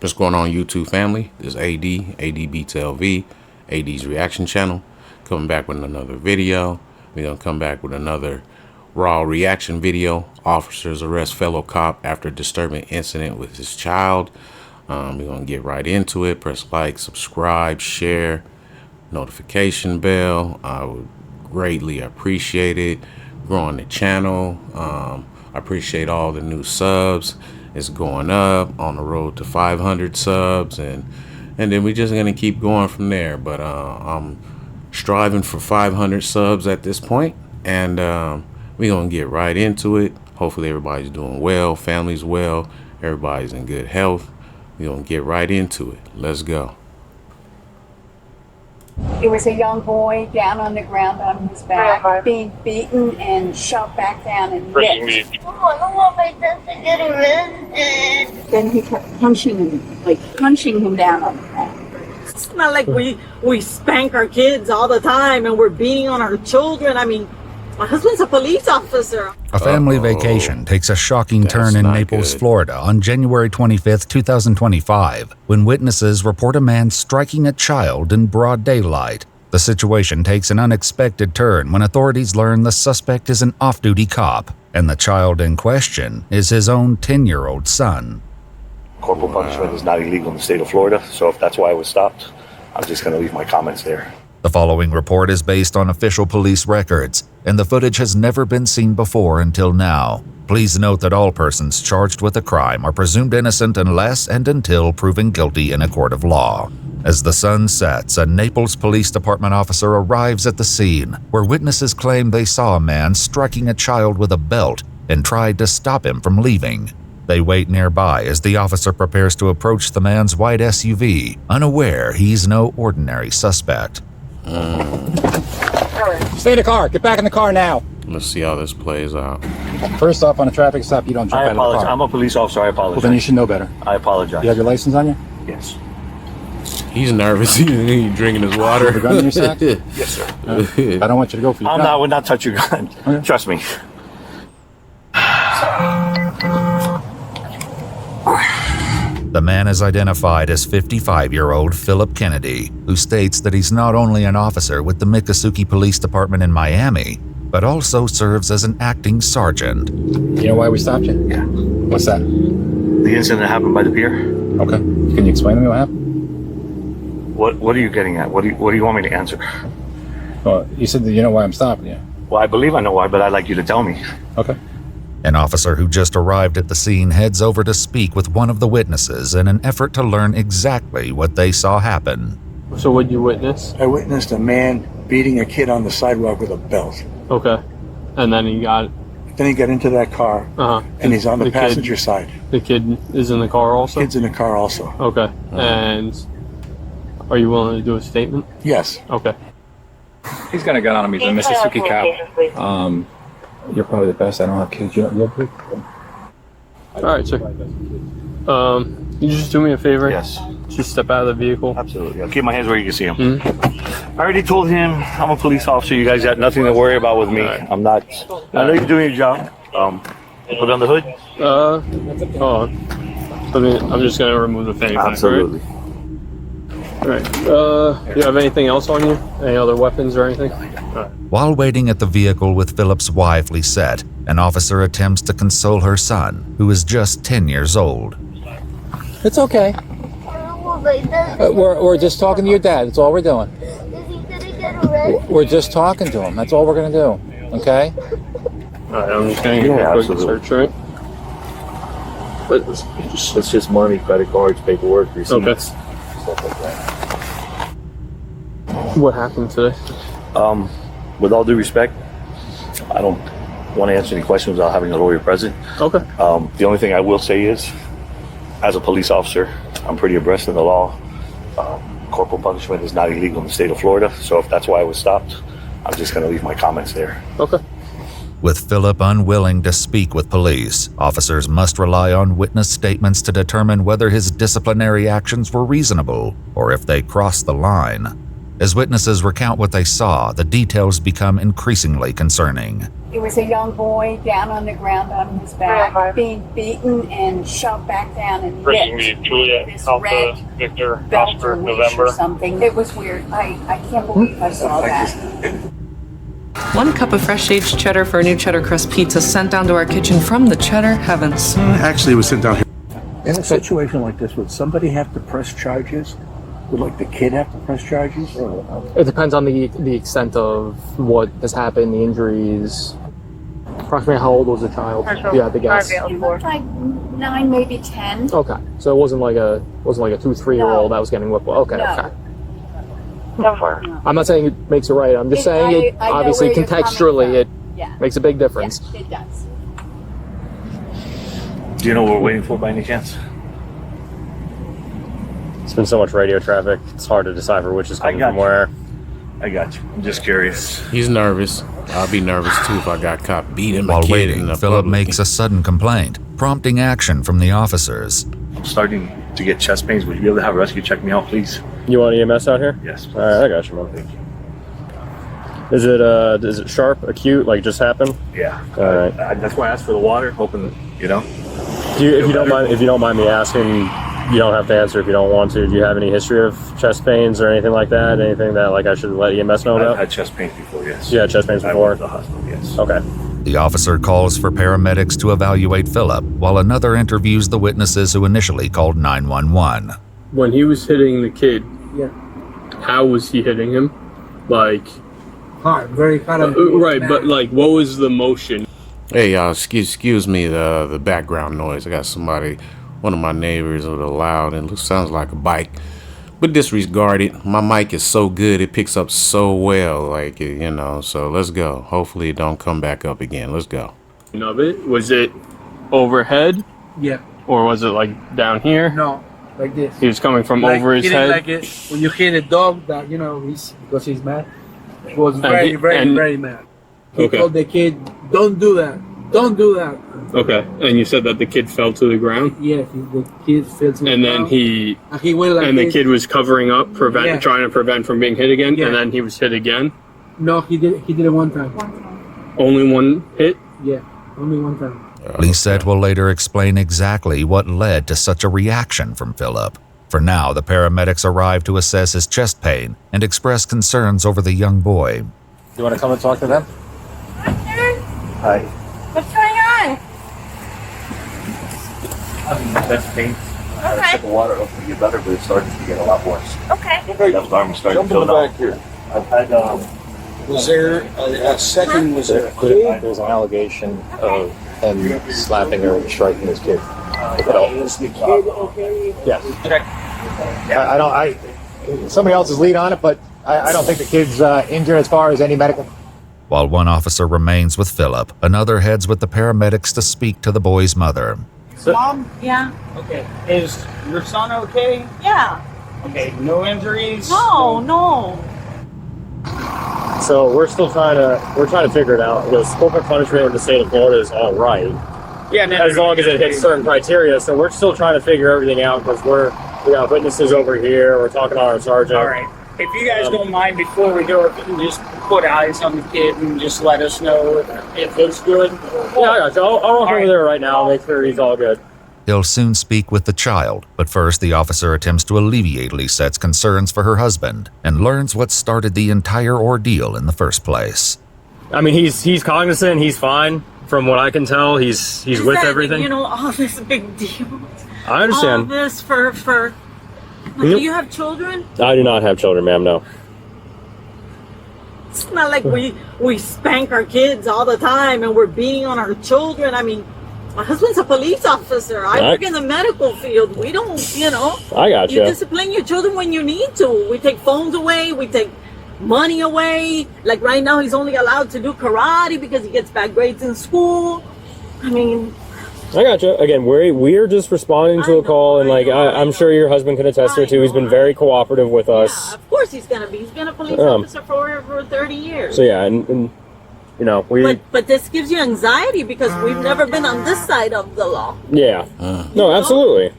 What's going on, YouTube family? This is AD Beats LV, AD's reaction channel, coming back with another video. We're gonna come back with another raw reaction video. Officers arrest fellow cop after disturbing incident with his child. We're gonna get right into it. Press like, subscribe, share, notification bell. I would greatly appreciate it. Growing the channel. I appreciate all the new subs. It's going up on the road to 500 subs, and then we're just gonna keep going from there. But I'm striving for 500 subs at this point, and we're gonna get right into it. Hopefully everybody's doing well, family's well, everybody's in good health. We're gonna get right into it. Let's go. It was a young boy down on the ground on his back, being beaten and shoved back down and whipped. I don't want my dad to get arrested. Then he kept punching him down on the ground. It's not like we spank our kids all the time and we're beating on our children. I mean, my husband's a police officer. A family vacation takes a shocking turn in Naples, good. Florida on January 25, 2025, when witnesses report a man striking a child in broad daylight. The situation takes an unexpected turn when authorities learn the suspect is an off-duty cop, and the child in question is his own 10-year-old son. Corporal punishment is not illegal in the state of Florida, so if that's why I was stopped, I'm just going to leave my comments there. The following report is based on official police records, and the footage has never been seen before until now. Please note that all persons charged with a crime are presumed innocent unless and until proven guilty in a court of law. As the sun sets, a Naples Police Department officer arrives at the scene, where witnesses claim they saw a man striking a child with a belt and tried to stop him from leaving. They wait nearby as the officer prepares to approach the man's white SUV, unaware he's no ordinary suspect. Stay in the car. Get back in the car now. Let's see how this plays out. First off, on a traffic stop, you don't jump I out of the apologize. car. I'm a police officer. I apologize. Well, then you should know better. I apologize. You have your license on you? Yes. He's nervous. He's drinking his water. The gun in your sack? Yes, sir. I don't want you to go for your gun. I would not touch your gun. Okay. Trust me. The man is identified as 55-year-old Philip Kennedy, who states that he's not only an officer with the Miccosukee Police Department in Miami, but also serves as an acting sergeant. You know why we stopped you? Yeah. What's that? The incident that happened by the pier. Okay. Can you explain to me what happened? What are you getting at? What do you want me to answer? Well, you said that you know why I'm stopping you. Well, I believe I know why, but I'd like you to tell me. Okay. An officer who just arrived at the scene heads over to speak with one of the witnesses in an effort to learn exactly what they saw happen. So what'd you witness? I witnessed a man beating a kid on the sidewalk with a belt. Okay. And then he got... Then he got into that car, and he's on the passenger side. The kid is in the car also? Kid's in the car also. Okay. And are you willing to do a statement? Yes. Okay. He's got a gun on him. He's a Mississippi cop. You're probably the best. I don't have kids. You have kids? All right, sir. You just do me a favor? Yes. Just step out of the vehicle. Absolutely. I'll keep my hands where you can see them. I already told him I'm a police officer. You guys got nothing to worry about with me. Right. I'm not. I know you're doing your job. Put on the hood. Hold on. I'm just gonna remove the fanny pack. Absolutely. All right. Do you have anything else on you? Any other weapons or anything? All right. While waiting at the vehicle with Philip's wife, Lisette, an officer attempts to console her son, who is just 10 years old. It's okay. I don't want my dad to We're just talking to your dad. That's all we're doing. Is he gonna get arrested? We're just talking to him. That's all we're going to do. Okay? All right. I'm just gonna get a quick absolutely. search, right? But It's just money, credit cards, paperwork, receipts, Okay. stuff like that. What happened today? With all due respect, I don't want to answer any questions without having a lawyer present. Okay. The only thing I will say is, as a police officer, I'm pretty abreast of the law. Corporal punishment is not illegal in the state of Florida, so if that's why I was stopped, I'm just going to leave my comments there. Okay. With Philip unwilling to speak with police, officers must rely on witness statements to determine whether his disciplinary actions were reasonable or if they crossed the line. As witnesses recount what they saw, the details become increasingly concerning. It was a young boy down on the ground on his back, being beaten and shoved back down and Bringing hit. me Juliet, This Alpha, red Victor, belt Oscar, or leash or November. something. It was weird. I can't believe I saw that. 1 cup of fresh aged cheddar for a new cheddar crust pizza sent down to our kitchen from the Cheddar Heavens. Actually, it was sent down here. In a situation like this, would somebody have to press charges? Would like the kid have to press charges? Or It depends on the extent of what has happened, the injuries. Approximately how old was the child? You had to guess. It looked like 9, maybe 10. Okay, so it wasn't like a 2-3-year-old that was getting whipped. Okay, No. okay. I'm not saying it makes it right. I'm just saying it. I know Obviously, where you're coming contextually, from. it Yeah. makes a big difference. Yes, it does. Do you know what we're waiting for by any chance? It's been so much radio traffic, it's hard to decipher which is coming from where. I got you. I'm just curious. He's nervous. I'll be nervous too if I got caught beating my While kid in waiting, the Philip public. makes a sudden complaint, prompting action from the officers. I'm starting to get chest pains. Would you be able to have a rescue check me out, please? You want EMS out here? Yes, please. Alright, I got you, man. Thank you. Is it sharp, acute, like just happened? Yeah. Alright. That's why I asked for the water, hoping, you know. If you don't mind me asking, you don't have to answer if you don't want to. Do you have any history of chest pains or anything like that? Anything that like I should let EMS know I've about? had chest pains before, yes. Yeah, chest pains I before. went to the hospital, yes. Okay. The officer calls for paramedics to evaluate Philip, while another interviews the witnesses who initially called 911. When he was hitting the kid, Yeah. how was he hitting him? Like, hard, very hard. right, but like, what was the motion? Hey y'all, excuse me the background noise. I got somebody, one of my neighbors with a loud and sounds like a bike. But disregard it. My mic is so good, it picks up so well, like, you know, so let's go. Hopefully it don't come back up again. Let's go. Of it? Was it overhead Yeah. or was it like down here? No, like this. He was coming from Like over his hitting head. Like it, when you hit a dog, that because he's mad. He was And very, he- very, and- very mad. He Okay. told the kid, "Don't do that. Don't do that." Okay, and you said that the kid fell to the ground, Yeah, the kid fell to the and then ground, he and he went like and the this. kid was covering up, Yeah. trying to prevent from being hit again, Yeah. and then he was hit again. No, he did it one time. Only one hit. Yeah, only one time. Lisette will later explain exactly what led to such a reaction from Philip. For now, the paramedics arrive to assess his chest pain and express concerns over the young boy. You want to come and talk to them? Hi. What's going on? Chest pains. I had a sip of water, hopefully get better, but it's starting to get a lot worse. Okay. Left arm is starting to feel now. I've had, Was there a second? Was there a kid? There's an allegation of him slapping or striking his kid. Is the kid okay? Yes. Somebody else is lead on it, but I don't think the kid's injured as far as any medical. While one officer remains with Philip, another heads with the paramedics to speak to the boy's mother. Mom? Yeah. Okay. Is your son okay? Yeah. Okay. No injuries? No. So we're trying to figure it out because corporal punishment in the state of Florida is all right, Yeah, no, as long as it hits certain criteria. So we're still trying to figure everything out because we got witnesses over here. We're talking to our sergeant. All right. If you guys don't mind, before we do it, you can just put eyes on the kid and just let us know if it's good. Yeah, I got you. I'll walk over there right now and make sure he's all good. He'll soon speak with the child, but first the officer attempts to alleviate Lisette's concerns for her husband and learns what started the entire ordeal in the first place. I mean, he's cognizant. He's fine. From what I can tell, he's with everything. You know, all this big deal. I understand. All this for. Do you have children? I do not have children, ma'am. No. It's not like we spank our kids all the time and we're beating on our children. I mean, my husband's a police officer. I work in the medical field. We don't, I got you you. discipline your children when you need to. We take phones away. We take money away. Like right now, he's only allowed to do karate because he gets bad grades in school. I mean, I got you. Again, we're just responding to a call, and I'm sure your husband can attest to it too. He's been very cooperative with us. of course he's gonna be. He's been a police officer for over 30 years. So yeah, and we. But this gives you anxiety because we've never been on this side of the law. Yeah. No, absolutely.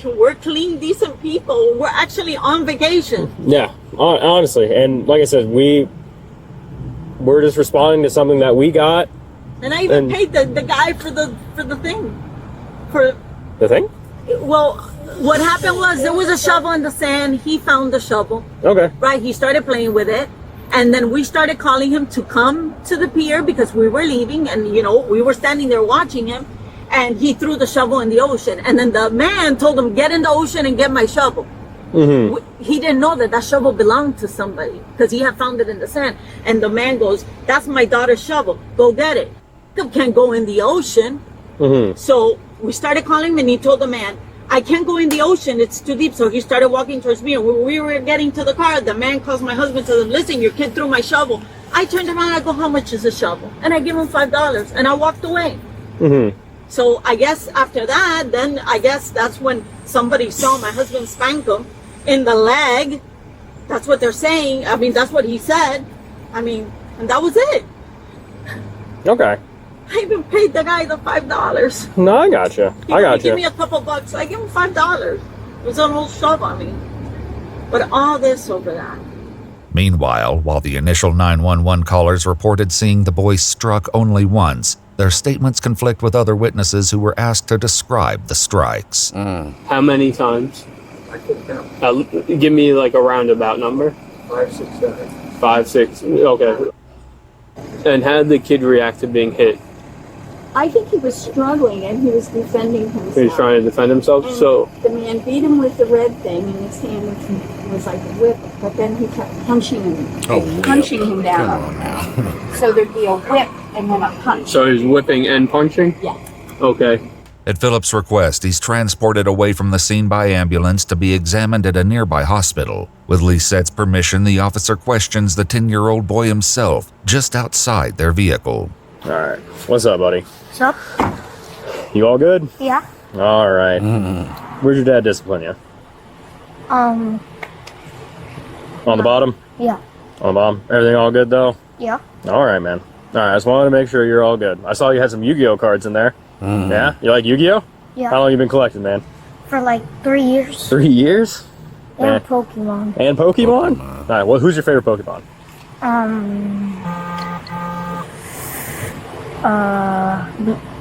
We're clean, decent people. We're actually on vacation. Yeah, honestly, and like I said, we're just responding to something that we got And I even paid the guy for the thing. For The thing? well, what happened was there was a shovel in the sand. He found the shovel. Okay. Right, he started playing with it. And then we started calling him to come to the pier because we were leaving and, you know, we were standing there watching him. And he threw the shovel in the ocean. And then the man told him, get in the ocean and get my shovel. He didn't know that shovel belonged to somebody because he had found it in the sand. And the man goes, that's my daughter's shovel. Go get it. You can't go in the ocean. So we started calling him and he told the man, I can't go in the ocean. It's too deep. So he started walking towards me. And when we were getting to the car, the man calls my husband to them, listen, your kid threw my shovel. I turned around and I go, how much is a shovel? And I give him $5 and I walked away. So I guess after that, then I guess that's when somebody saw my husband spank him in the leg. That's what they're saying. I mean, that's what he said. I mean, and that was it. Okay. I even paid the guy the $5. No, I gotcha. He give me a couple bucks. I give him $5. It was an old shove on me. But all this over that. Meanwhile, while the initial 911 callers reported seeing the boy struck only once, their statements conflict with other witnesses who were asked to describe the strikes. How many times? Give me like a roundabout number. 5, 6, 7. 5, 6. Okay. And how did the kid react to being hit? I think he was struggling and he was defending himself. He was trying to defend himself. And so the man beat him with the red thing in his hand, which was like a whip. But then he kept punching him, punching him down. Come on now. So there'd be a whip and then a punch. So he's whipping and punching? Yeah. Okay. At Philip's request, he's transported away from the scene by ambulance to be examined at a nearby hospital. With Lisette's permission, the officer questions the 10-year-old boy himself just outside their vehicle. All right. What's up, buddy? What's up? You all good? Yeah. All right. Where'd your dad discipline you? On the bottom? Yeah. On the bottom. Everything all good, though? Yeah. All right, man. All right, I just wanted to make sure you're all good. I saw you had some Yu-Gi-Oh cards in there. Yeah? You like Yu-Gi-Oh? Yeah. How long you been collecting, man? For like 3 years. 3 years? And Pokemon. And Pokemon? All right, well, who's your favorite Pokemon?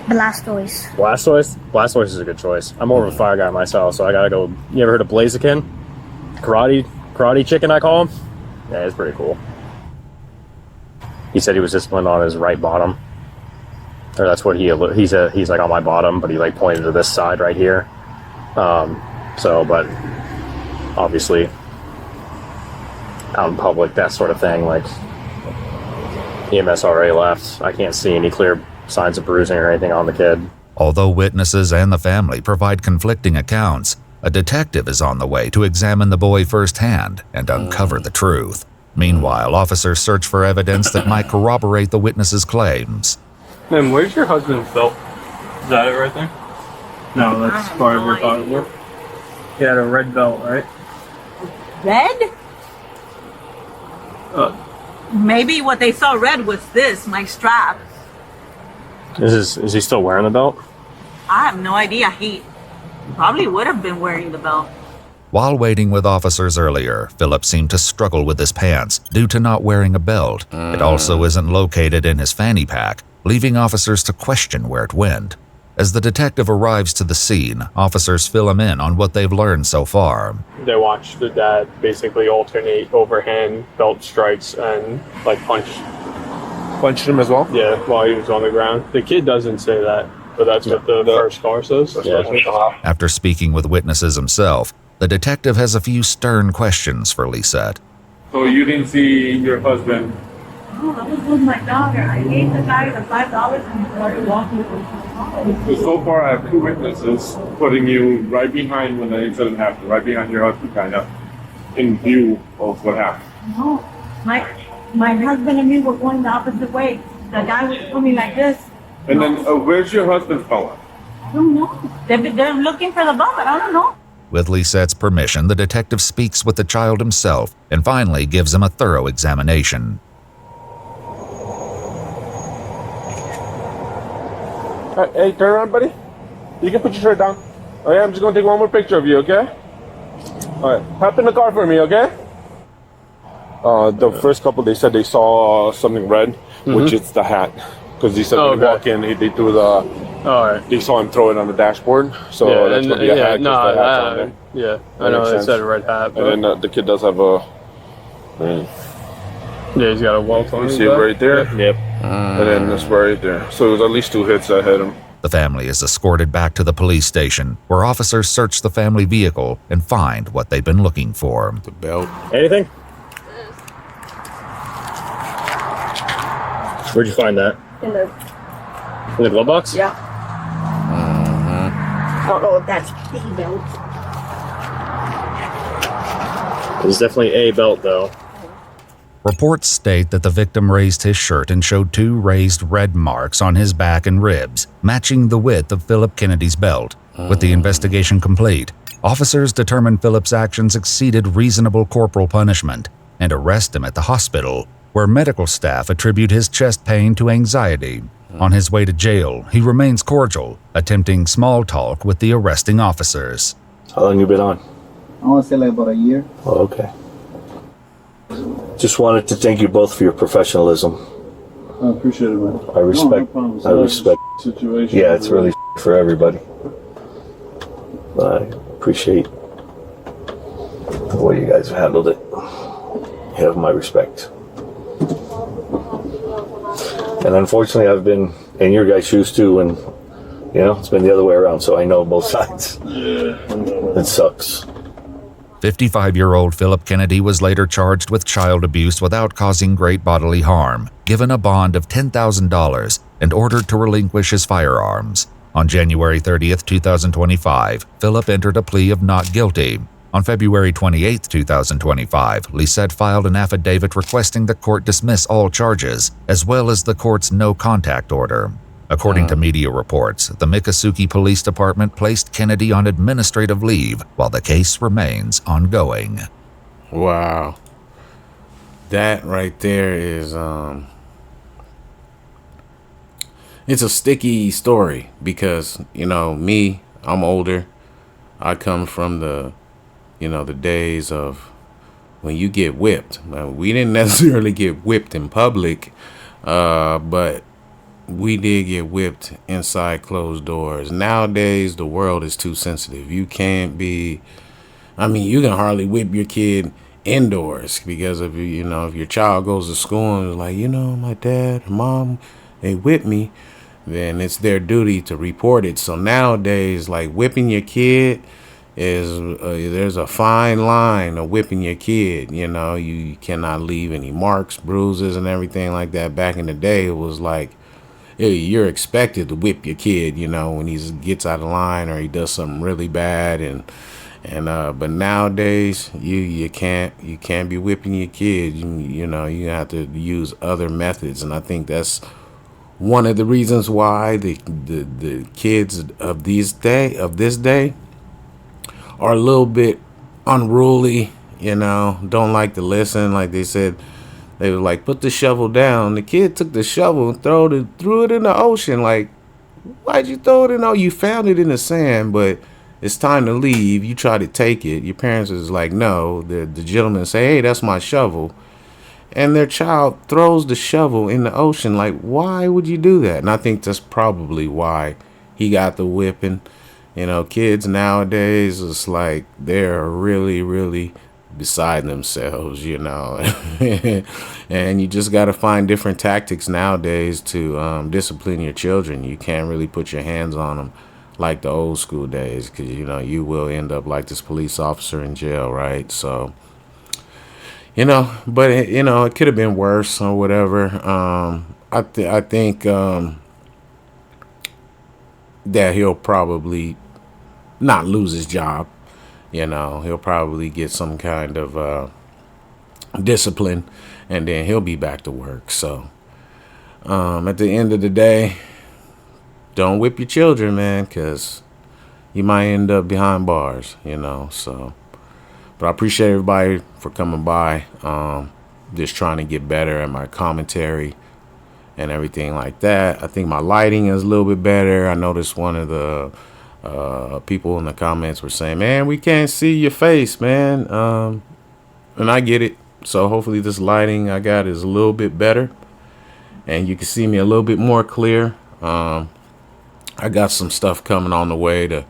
Blastoise. Blastoise? Blastoise is a good choice. I'm more of a fire guy myself, so I gotta go. You ever heard of Blaziken? Karate chicken, I call him? Yeah, it's pretty cool. He said he was disciplined on his right bottom. Or that's what he's like on my bottom, but he like pointed to this side right here. But obviously out in public, that sort of thing, like EMS already left. I can't see any clear signs of bruising or anything on the kid. Although witnesses and the family provide conflicting accounts, a detective is on the way to examine the boy firsthand and uncover the truth. Meanwhile, officers search for evidence that might corroborate the witnesses' claims. Man, where's your husband's belt? Is that it right there? No, that's part of your pocketbook. He had a red belt, right? Red? Maybe what they saw red was this, my strap. Is he still wearing the belt? I have no idea. He probably would have been wearing the belt. While waiting with officers earlier, Philip seemed to struggle with his pants due to not wearing a belt. It also isn't located in his fanny pack, leaving officers to question where it went. As the detective arrives to the scene, officers fill him in on what they've learned so far. They watched the dad basically alternate overhand belt strikes and like punched him as well? Yeah, while he was on the ground. The kid doesn't say that, but that's what the first car says. Yeah. After speaking with witnesses himself, the detective has a few stern questions for Lisette. So you didn't see your husband? Oh, I was with my daughter. I gave the guy the $5 and he started walking with me. So far, I have 2 witnesses putting you right behind when the incident happened, right behind your husband, kind of, in view of what happened. No, my husband and me were going the opposite way. The guy was coming like this. And then, where's your husband's belt? I don't know. They're looking for the belt, but I don't know. With Lisette's permission, the detective speaks with the child himself and finally gives him a thorough examination. Hey, turn around, buddy. You can put your shirt down. Okay, I'm just gonna take one more picture of you, okay? Alright, hop in the car for me, okay? The first couple, they said they saw something red, which is the hat. Because he said when he walked in, they threw the. All right. They saw him throw it on the dashboard, so Yeah, that's and- gonna be a yeah, hat. no, just the hat's on there. yeah, That I know makes they sense. said red hat. But And then the kid does have a. yeah, he's got a welt on You his see it back. right there? Yep. And then this right there. So it was at least 2 hits that hit him. The family is escorted back to the police station, where officers search the family vehicle and find what they've been looking for. The belt. Anything? Where'd you find that? In the In the glove box? yeah. I don't know if that's the belt. It's definitely a belt, though. Reports state that the victim raised his shirt and showed 2 raised red marks on his back and ribs, matching the width of Philip Kennedy's belt. With the investigation complete, officers determined Philip's actions exceeded reasonable corporal punishment and arrest him at the hospital, where medical staff attribute his chest pain to anxiety. On his way to jail, he remains cordial, attempting small talk with the arresting officers. How long you been on? I want to say like about a year. Oh, okay. Just wanted to thank you both for your professionalism. I appreciate it, man. I respect. problem. I respect. Situation. Yeah, it's really for everybody. But I appreciate the way you guys have handled it. You have my respect. And unfortunately, I've been in your guys' shoes too, and it's been the other way around. So I know both sides. Yeah. It sucks. 55-year-old Philip Kennedy was later charged with child abuse without causing great bodily harm, given a bond of $10,000, and ordered to relinquish his firearms. On January 30th, 2025, Philip entered a plea of not guilty. On February 28, 2025, Lisette filed an affidavit requesting the court dismiss all charges, as well as the court's no-contact order. According to media reports, the Miccosukee Police Department placed Kennedy on administrative leave while the case remains ongoing. Wow. That right there is it's a sticky story because, me, I'm older. I come from the days of when you get whipped. Now, we didn't necessarily get whipped in public, but we did get whipped inside closed doors. Nowadays, the world is too sensitive. You can't be, you can hardly whip your kid indoors because if if your child goes to school and is like, my dad or mom, they whipped me, then it's their duty to report it. So nowadays, like whipping your kid is, there's a fine line of whipping your kid. You cannot leave any marks, bruises, and everything like that. Back in the day, it was like, you're expected to whip your kid, when he gets out of line or he does something really bad, but nowadays you can't be whipping your kid. You have to use other methods, and I think that's one of the reasons why the kids of this day are a little bit unruly. Don't like to listen. Like they said. They were like, put the shovel down. The kid took the shovel and threw it in the ocean. Like, why'd you throw it in? Oh, you found it in the sand, but it's time to leave. You try to take it. Your parents is like, no. The gentleman say, hey, that's my shovel. And their child throws the shovel in the ocean. Like, why would you do that? And I think that's probably why he got the whipping. Kids nowadays, it's like they're really, really beside themselves, and you just got to find different tactics nowadays to discipline your children. You can't really put your hands on them like the old school days because you will end up like this police officer in jail, right? So but it could have been worse or whatever. I think that he'll probably not lose his job. He'll probably get some kind of discipline, and then he'll be back to work. So at the end of the day, don't whip your children, man, because you might end up behind bars, So, but I appreciate everybody for coming by. Just trying to get better at my commentary and everything like that. I think my lighting is a little bit better. I noticed one of the people in the comments were saying, man, we can't see your face, man. And I get it. So hopefully this lighting I got is a little bit better. and you can see me a little bit more clear. I got some stuff coming on the way to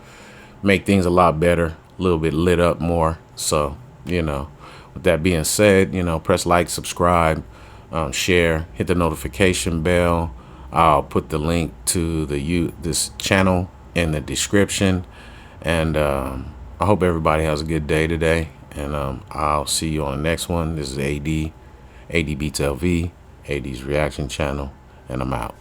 make things a lot better, a little bit lit up more. So, you know, with that being said, you know, press like, subscribe, share, hit the notification bell. I'll put the link to this channel in the description. And I hope everybody has a good day today. And I'll see you on the next one. This is AD Beats LV, AD's Reaction Channel, and I'm out.